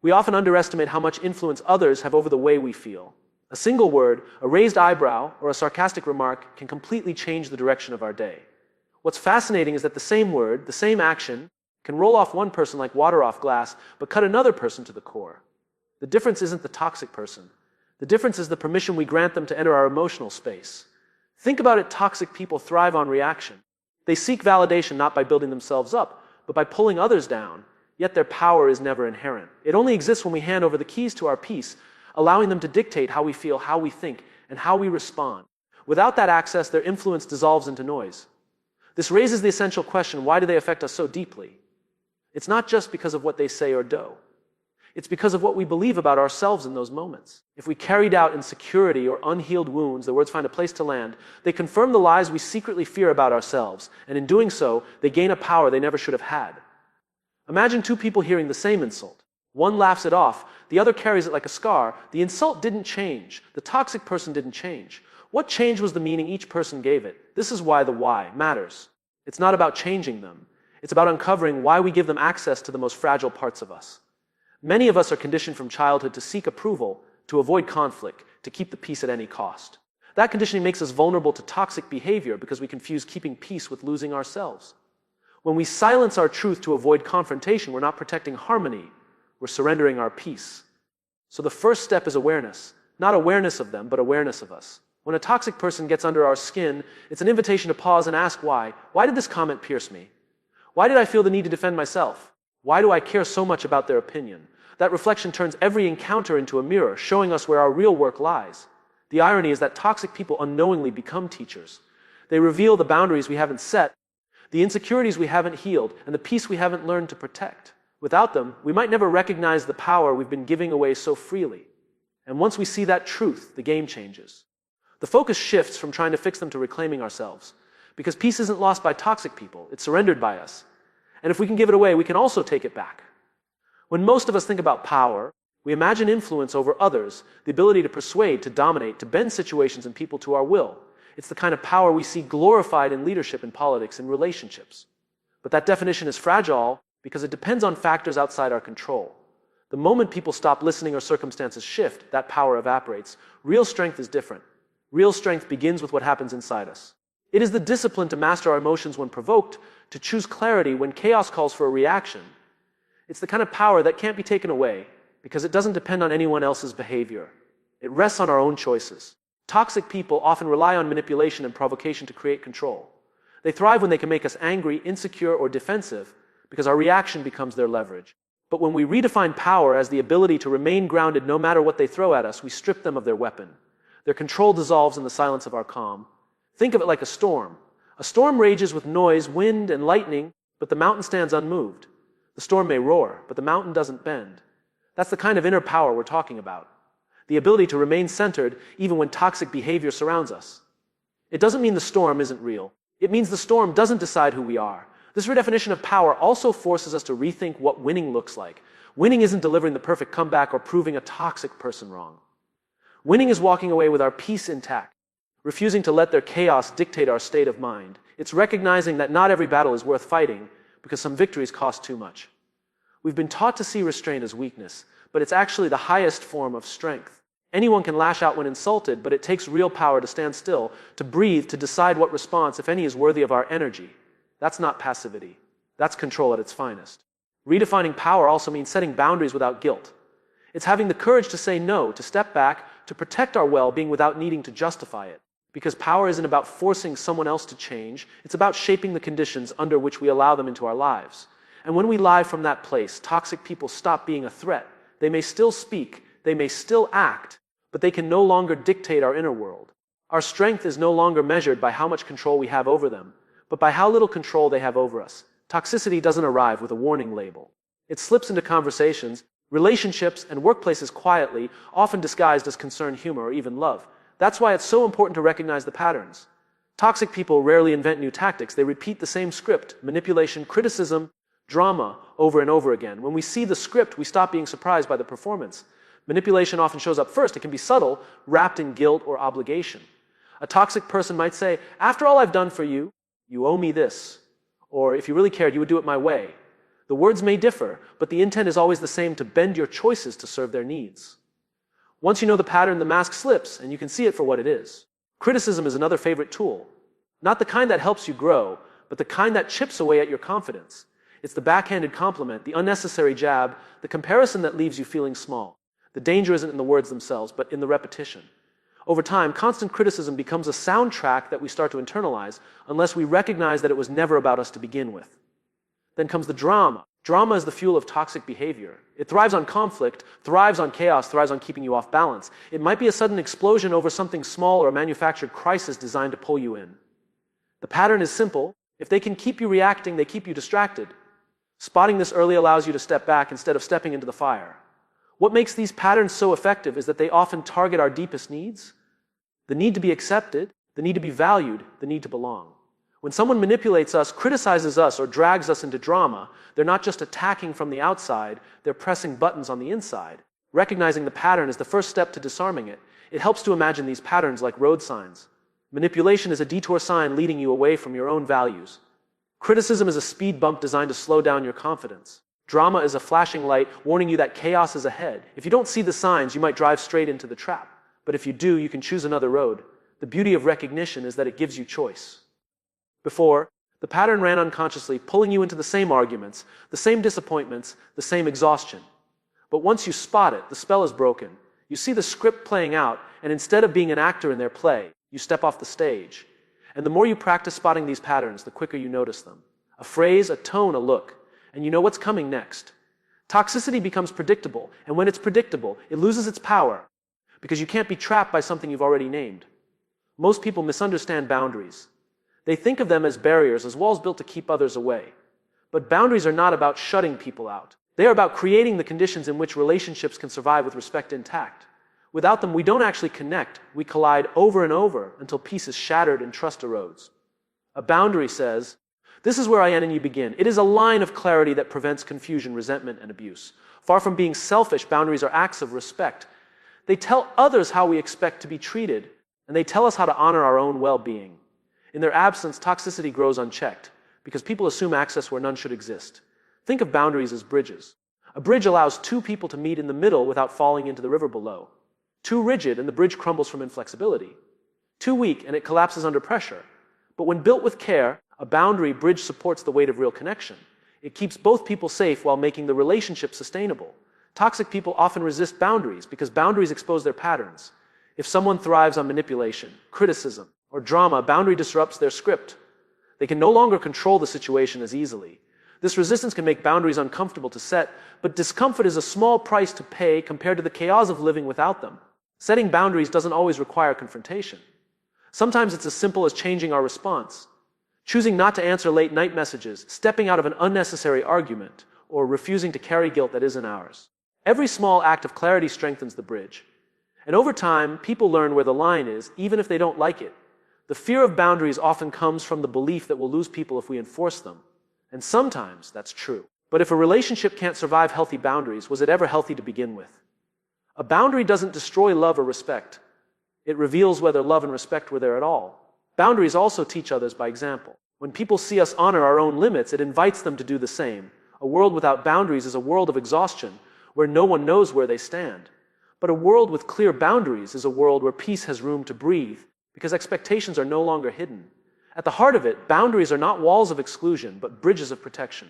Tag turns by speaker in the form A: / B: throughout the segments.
A: We often underestimate how much influence others have over the way we feel. A single word, a raised eyebrow, or a sarcastic remark can completely change the direction of our day. What's fascinating is that the same word, the same action, can roll off one person like water off glass, but cut another person to the core. The difference isn't the toxic person. The difference is the permission we grant them to enter our emotional space. Think about it, toxic people thrive on reaction. They seek validation not by building themselves up, but by pulling others down, yet their power is never inherent. It only exists when we hand over the keys to our peace, allowing them to dictate how we feel, how we think, and how we respond. Without that access, their influence dissolves into noise. This raises the essential question, why do they affect us so deeply? It's not just because of what they say or do. It's because of what we believe about ourselves in those moments. If we carry doubt, insecurity, or unhealed wounds, the words find a place to land. They confirm the lies we secretly fear about ourselves, and in doing so, they gain a power they never should have had. Imagine two people hearing the same insult. One laughs it off, the other carries it like a scar. The insult didn't change. The toxic person didn't change. What changed was the meaning each person gave it. This is why the why matters. It's not about changing them. It's about uncovering why we give them access to the most fragile parts of us. Many of us are conditioned from childhood to seek approval, to avoid conflict, to keep the peace at any cost. That conditioning makes us vulnerable to toxic behavior because we confuse keeping peace with losing ourselves. When we silence our truth to avoid confrontation, we're not protecting harmony, we're surrendering our peace. So the first step is awareness. Not awareness of them, but awareness of us. When a toxic person gets under our skin, it's an invitation to pause and ask why. Why did this comment pierce me? Why did I feel the need to defend myself? Why do I care so much about their opinion? That reflection turns every encounter into a mirror, showing us where our real work lies. The irony is that toxic people unknowingly become teachers. They reveal the boundaries we haven't set, the insecurities we haven't healed, and the peace we haven't learned to protect. Without them, we might never recognize the power we've been giving away so freely. And once we see that truth, the game changes. The focus shifts from trying to fix them to reclaiming ourselves. Because peace isn't lost by toxic people, it's surrendered by us. And if we can give it away, we can also take it back. When most of us think about power, we imagine influence over others, the ability to persuade, to dominate, to bend situations and people to our will. It's the kind of power we see glorified in leadership, in politics, in relationships. But that definition is fragile because it depends on factors outside our control. The moment people stop listening or circumstances shift, that power evaporates. Real strength is different. Real strength begins with what happens inside us. It is the discipline to master our emotions when provoked, to choose clarity when chaos calls for a reaction. It's the kind of power that can't be taken away because it doesn't depend on anyone else's behavior. It rests on our own choices. Toxic people often rely on manipulation and provocation to create control. They thrive when they can make us angry, insecure, or defensive because our reaction becomes their leverage. But when we redefine power as the ability to remain grounded no matter what they throw at us, we strip them of their weapon. Their control dissolves in the silence of our calm. Think of it like a storm. A storm rages with noise, wind, and lightning, but the mountain stands unmoved. The storm may roar, but the mountain doesn't bend. That's the kind of inner power we're talking about. The ability to remain centered even when toxic behavior surrounds us. It doesn't mean the storm isn't real. It means the storm doesn't decide who we are. This redefinition of power also forces us to rethink what winning looks like. Winning isn't delivering the perfect comeback or proving a toxic person wrong. Winning is walking away with our peace intact, refusing to let their chaos dictate our state of mind. It's recognizing that not every battle is worth fighting because some victories cost too much. We've been taught to see restraint as weakness, but it's actually the highest form of strength. Anyone can lash out when insulted, but it takes real power to stand still, to breathe, to decide what response, if any, is worthy of our energy. That's not passivity. That's control at its finest. Redefining power also means setting boundaries without guilt. It's having the courage to say no, to step back, to protect our well-being without needing to justify it. Because power isn't about forcing someone else to change, it's about shaping the conditions under which we allow them into our lives. And when we live from that place, toxic people stop being a threat. They may still speak, they may still act, but they can no longer dictate our inner world. Our strength is no longer measured by how much control we have over them, but by how little control they have over us. Toxicity doesn't arrive with a warning label. It slips into conversations, relationships, and workplaces quietly, often disguised as concern, humor, or even love. That's why it's so important to recognize the patterns. Toxic people rarely invent new tactics. They repeat the same script: manipulation, criticism, drama, over and over again. When we see the script, we stop being surprised by the performance. Manipulation often shows up first. It can be subtle, wrapped in guilt or obligation. A toxic person might say, "After all I've done for you, you owe me this." Or, "If you really cared, you would do it my way." The words may differ, but the intent is always the same: to bend your choices to serve their needs. Once you know the pattern, the mask slips, and you can see it for what it is. Criticism is another favorite tool. Not the kind that helps you grow, but the kind that chips away at your confidence. It's the backhanded compliment, the unnecessary jab, the comparison that leaves you feeling small. The danger isn't in the words themselves, but in the repetition. Over time, constant criticism becomes a soundtrack that we start to internalize unless we recognize that it was never about us to begin with. Then comes the drama. Drama is the fuel of toxic behavior. It thrives on conflict, thrives on chaos, thrives on keeping you off balance. It might be a sudden explosion over something small or a manufactured crisis designed to pull you in. The pattern is simple. If they can keep you reacting, they keep you distracted. Spotting this early allows you to step back instead of stepping into the fire. What makes these patterns so effective is that they often target our deepest needs: the need to be accepted, the need to be valued, the need to belong. When someone manipulates us, criticizes us, or drags us into drama, they're not just attacking from the outside, they're pressing buttons on the inside. Recognizing the pattern is the first step to disarming it. It helps to imagine these patterns like road signs. Manipulation is a detour sign leading you away from your own values. Criticism is a speed bump designed to slow down your confidence. Drama is a flashing light warning you that chaos is ahead. If you don't see the signs, you might drive straight into the trap. But if you do, you can choose another road. The beauty of recognition is that it gives you choice. Before, the pattern ran unconsciously, pulling you into the same arguments, the same disappointments, the same exhaustion. But once you spot it, the spell is broken. You see the script playing out, and instead of being an actor in their play, you step off the stage. And the more you practice spotting these patterns, the quicker you notice them. A phrase, a tone, a look, and you know what's coming next. Toxicity becomes predictable, and when it's predictable, it loses its power, because you can't be trapped by something you've already named. Most people misunderstand boundaries. They think of them as barriers, as walls built to keep others away. But boundaries are not about shutting people out. They are about creating the conditions in which relationships can survive with respect intact. Without them, we don't actually connect. We collide over and over until peace is shattered and trust erodes. A boundary says, "This is where I end and you begin." It is a line of clarity that prevents confusion, resentment, and abuse. Far from being selfish, boundaries are acts of respect. They tell others how we expect to be treated, and they tell us how to honor our own well-being. In their absence, toxicity grows unchecked, because people assume access where none should exist. Think of boundaries as bridges. A bridge allows two people to meet in the middle without falling into the river below. Too rigid, and the bridge crumbles from inflexibility. Too weak, and it collapses under pressure. But when built with care, a boundary bridge supports the weight of real connection. It keeps both people safe while making the relationship sustainable. Toxic people often resist boundaries because boundaries expose their patterns. If someone thrives on manipulation, criticism, or drama, a boundary disrupts their script. They can no longer control the situation as easily. This resistance can make boundaries uncomfortable to set, but discomfort is a small price to pay compared to the chaos of living without them. Setting boundaries doesn't always require confrontation. Sometimes it's as simple as changing our response. Choosing not to answer late-night messages, stepping out of an unnecessary argument, or refusing to carry guilt that isn't ours. Every small act of clarity strengthens the bridge. And over time, people learn where the line is, even if they don't like it. The fear of boundaries often comes from the belief that we'll lose people if we enforce them. And sometimes that's true. But if a relationship can't survive healthy boundaries, was it ever healthy to begin with? A boundary doesn't destroy love or respect. It reveals whether love and respect were there at all. Boundaries also teach others by example. When people see us honor our own limits, it invites them to do the same. A world without boundaries is a world of exhaustion, where no one knows where they stand. But a world with clear boundaries is a world where peace has room to breathe, because expectations are no longer hidden. At the heart of it, boundaries are not walls of exclusion, but bridges of protection.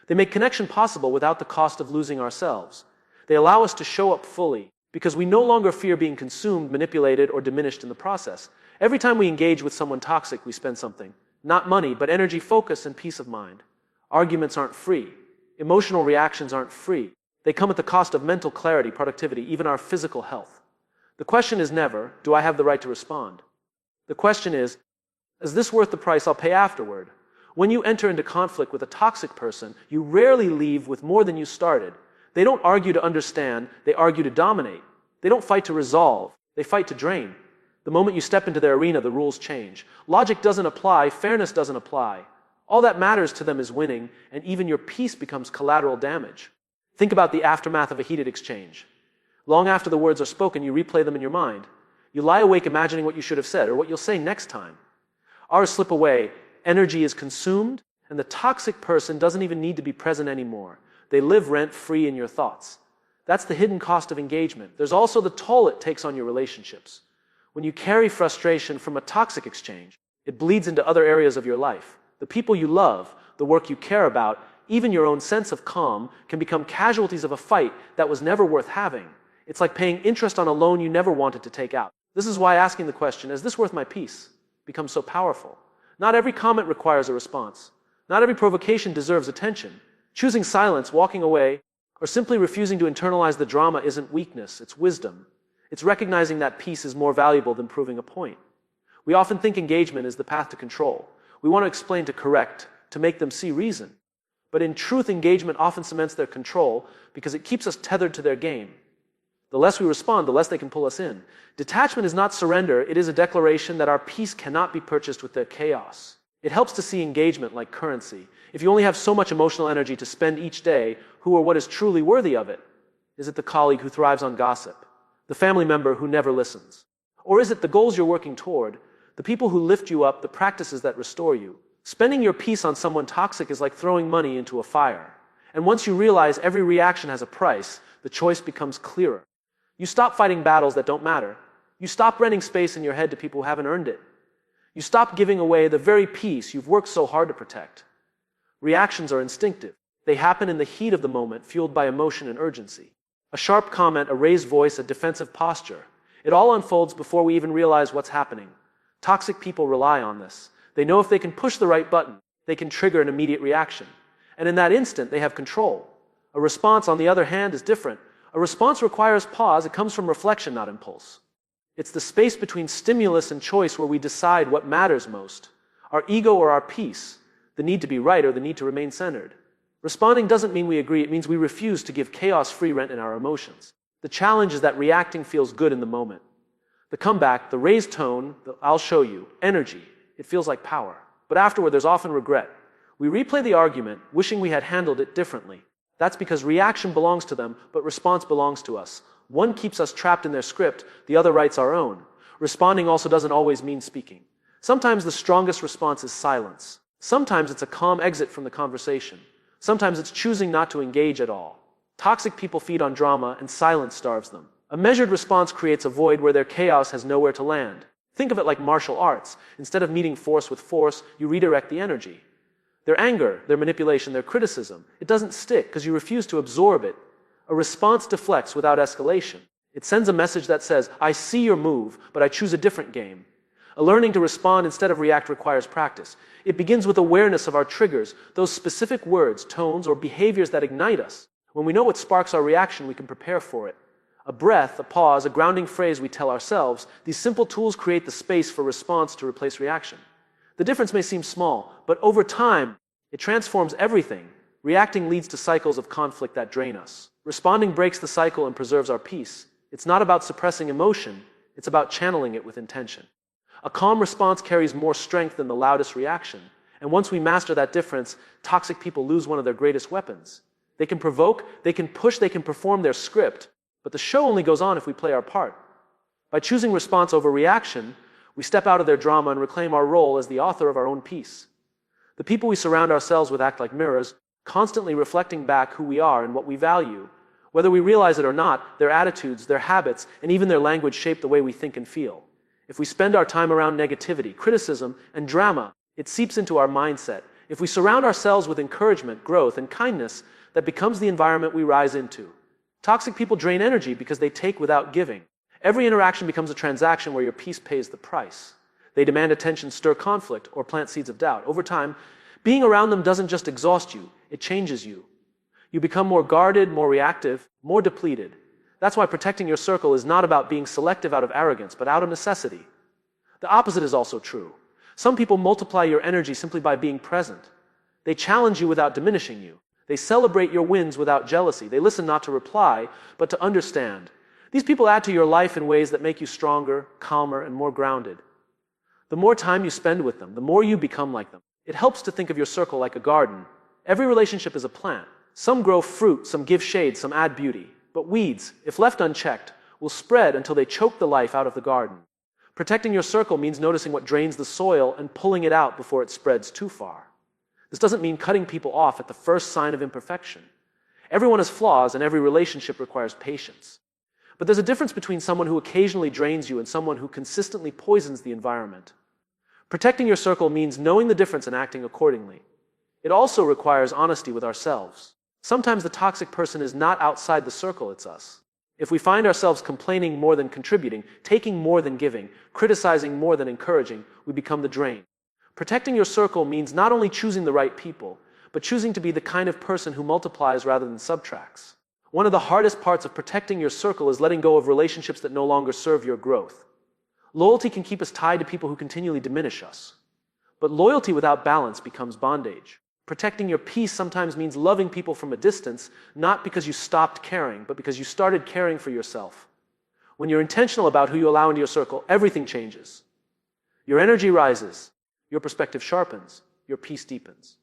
A: They make connection possible without the cost of losing ourselves. They allow us to show up fully, because we no longer fear being consumed, manipulated, or diminished in the process. Every time we engage with someone toxic, we spend something. Not money, but energy, focus, and peace of mind. Arguments aren't free. Emotional reactions aren't free. They come at the cost of mental clarity, productivity, even our physical health. The question is never, do I have the right to respond? The question is this worth the price I'll pay afterward? When you enter into conflict with a toxic person, you rarely leave with more than you started. They don't argue to understand, they argue to dominate. They don't fight to resolve, they fight to drain. The moment you step into their arena, the rules change. Logic doesn't apply, fairness doesn't apply. All that matters to them is winning, and even your peace becomes collateral damage. Think about the aftermath of a heated exchange. Long after the words are spoken, you replay them in your mind. You lie awake imagining what you should have said, or what you'll say next time. Hours slip away, energy is consumed, And the toxic person doesn't even need to be present anymore. They live rent-free in your thoughts. That's the hidden cost of engagement. There's also the toll it takes on your relationships. When you carry frustration from a toxic exchange, it bleeds into other areas of your life. The people you love, the work you care about, even your own sense of calm can become casualties of a fight that was never worth having. It's like paying interest on a loan you never wanted to take out. This is why asking the question, is this worth my peace, becomes so powerful. Not every comment requires a response. Not every provocation deserves attention. Choosing silence, walking away, or simply refusing to internalize the drama isn't weakness, it's wisdom. It's recognizing that peace is more valuable than proving a point. We often think engagement is the path to control. We want to explain to correct, to make them see reason. But in truth, engagement often cements their control because it keeps us tethered to their game. The less we respond, the less they can pull us in. Detachment is not surrender, it is a declaration that our peace cannot be purchased with their chaos. It helps to see engagement like currency. If you only have so much emotional energy to spend each day, who or what is truly worthy of it? Is it the colleague who thrives on gossip? The family member who never listens? Or is it the goals you're working toward, the people who lift you up, the practices that restore you? Spending your peace on someone toxic is like throwing money into a fire. And once you realize every reaction has a price, the choice becomes clearer. You stop fighting battles that don't matter. You stop renting space in your head to people who haven't earned it. You stop giving away the very peace you've worked so hard to protect. Reactions are instinctive. They happen in the heat of the moment, fueled by emotion and urgency. A sharp comment, a raised voice, a defensive posture. It all unfolds before we even realize what's happening. Toxic people rely on this. They know if they can push the right button, they can trigger an immediate reaction. And in that instant, they have control. A response, on the other hand, is different. A response requires pause. It comes from reflection, not impulse. It's the space between stimulus and choice where we decide what matters most. Our ego or our peace, the need to be right or the need to remain centered. Responding doesn't mean we agree. It means we refuse to give chaos free rent in our emotions. The challenge is that reacting feels good in the moment. The comeback, the raised tone, the I'll show you, energy, it feels like power. But afterward, there's often regret. We replay the argument, wishing we had handled it differently. That's because reaction belongs to them, but response belongs to us. One keeps us trapped in their script, the other writes our own. Responding also doesn't always mean speaking. Sometimes the strongest response is silence. Sometimes it's a calm exit from the conversation. Sometimes it's choosing not to engage at all. Toxic people feed on drama, and silence starves them. A measured response creates a void where their chaos has nowhere to land. Think of it like martial arts. Instead of meeting force with force, you redirect the energy. Their anger, their manipulation, their criticism, it doesn't stick because you refuse to absorb it. A response deflects without escalation. It sends a message that says, I see your move, but I choose a different game. A learning to respond instead of react requires practice. It begins with awareness of our triggers, those specific words, tones, or behaviors that ignite us. When we know what sparks our reaction, we can prepare for it. A breath, a pause, a grounding phrase we tell ourselves, these simple tools create the space for response to replace reaction. The difference may seem small, but over time, it transforms everything. Reacting leads to cycles of conflict that drain us. Responding breaks the cycle and preserves our peace. It's not about suppressing emotion, it's about channeling it with intention. A calm response carries more strength than the loudest reaction. And once we master that difference, toxic people lose one of their greatest weapons. They can provoke, they can push, they can perform their script, but the show only goes on if we play our part. By choosing response over reaction, we step out of their drama and reclaim our role as the author of our own peace. The people we surround ourselves with act like mirrors, constantly reflecting back who we are and what we value. Whether we realize it or not, their attitudes, their habits, and even their language shape the way we think and feel. If we spend our time around negativity, criticism, and drama, it seeps into our mindset. If we surround ourselves with encouragement, growth, and kindness, that becomes the environment we rise into. Toxic people drain energy because they take without giving. Every interaction becomes a transaction where your peace pays the price. They demand attention, stir conflict, or plant seeds of doubt. Over time, being around them doesn't just exhaust you, it changes you. You become more guarded, more reactive, more depleted. That's why protecting your circle is not about being selective out of arrogance, but out of necessity. The opposite is also true. Some people multiply your energy simply by being present. They challenge you without diminishing you. They celebrate your wins without jealousy. They listen not to reply, but to understand. These people add to your life in ways that make you stronger, calmer, and more grounded. The more time you spend with them, the more you become like them. It helps to think of your circle like a garden. Every relationship is a plant. Some grow fruit, some give shade, some add beauty. But weeds, if left unchecked, will spread until they choke the life out of the garden. Protecting your circle means noticing what drains the soil and pulling it out before it spreads too far. This doesn't mean cutting people off at the first sign of imperfection. Everyone has flaws, and every relationship requires patience. But there's a difference between someone who occasionally drains you and someone who consistently poisons the environment. Protecting your circle means knowing the difference and acting accordingly. It also requires honesty with ourselves. Sometimes the toxic person is not outside the circle, it's us. If we find ourselves complaining more than contributing, taking more than giving, criticizing more than encouraging, we become the drain. Protecting your circle means not only choosing the right people, but choosing to be the kind of person who multiplies rather than subtracts. One of the hardest parts of protecting your circle is letting go of relationships that no longer serve your growth. Loyalty can keep us tied to people who continually diminish us. But loyalty without balance becomes bondage. Protecting your peace sometimes means loving people from a distance, not because you stopped caring, but because you started caring for yourself. When you're intentional about who you allow into your circle, everything changes. Your energy rises, your perspective sharpens, your peace deepens.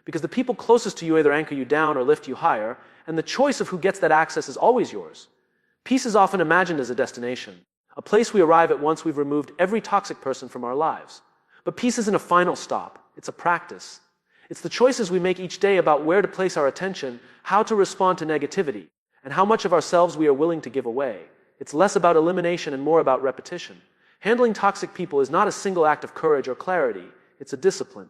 A: Because the people closest to you either anchor you down or lift you higher, and the choice of who gets that access is always yours. Peace is often imagined as a destination, a place we arrive at once we've removed every toxic person from our lives. But peace isn't a final stop, it's a practice. It's the choices we make each day about where to place our attention, how to respond to negativity, and how much of ourselves we are willing to give away. It's less about elimination and more about repetition. Handling toxic people is not a single act of courage or clarity, it's a discipline.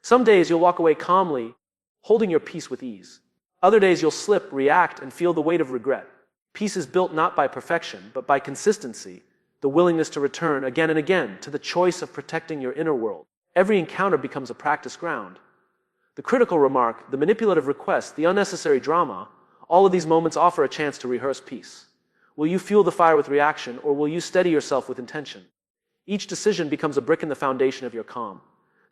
A: Some days you'll walk away calmly, holding your peace with ease. Other days you'll slip, react, and feel the weight of regret. Peace is built not by perfection, but by consistency, the willingness to return again and again to the choice of protecting your inner world. Every encounter becomes a practice ground. The critical remark, the manipulative request, the unnecessary drama, all of these moments offer a chance to rehearse peace. Will you fuel the fire with reaction, or will you steady yourself with intention? Each decision becomes a brick in the foundation of your calm.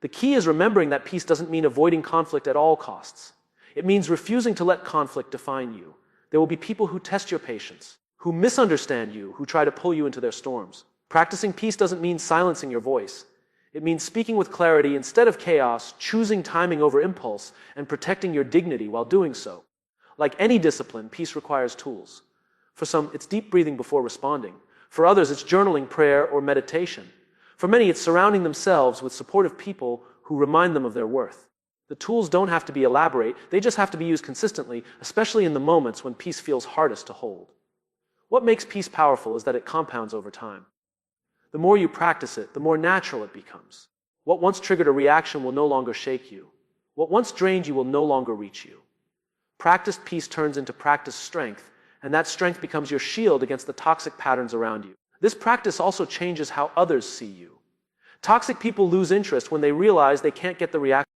A: The key is remembering that peace doesn't mean avoiding conflict at all costs. It means refusing to let conflict define you. There will be people who test your patience, who misunderstand you, who try to pull you into their storms. Practicing peace doesn't mean silencing your voice. It means speaking with clarity instead of chaos, choosing timing over impulse, and protecting your dignity while doing so. Like any discipline, peace requires tools. For some, it's deep breathing before responding. For others, it's journaling, prayer, or meditation. For many, it's surrounding themselves with supportive people who remind them of their worth. The tools don't have to be elaborate, they just have to be used consistently, especially in the moments when peace feels hardest to hold. What makes peace powerful is that it compounds over time. The more you practice it, the more natural it becomes. What once triggered a reaction will no longer shake you. What once drained you will no longer reach you. Practiced peace turns into practiced strength, and that strength becomes your shield against the toxic patterns around you. This practice also changes how others see you. Toxic people lose interest when they realize they can't get the reaction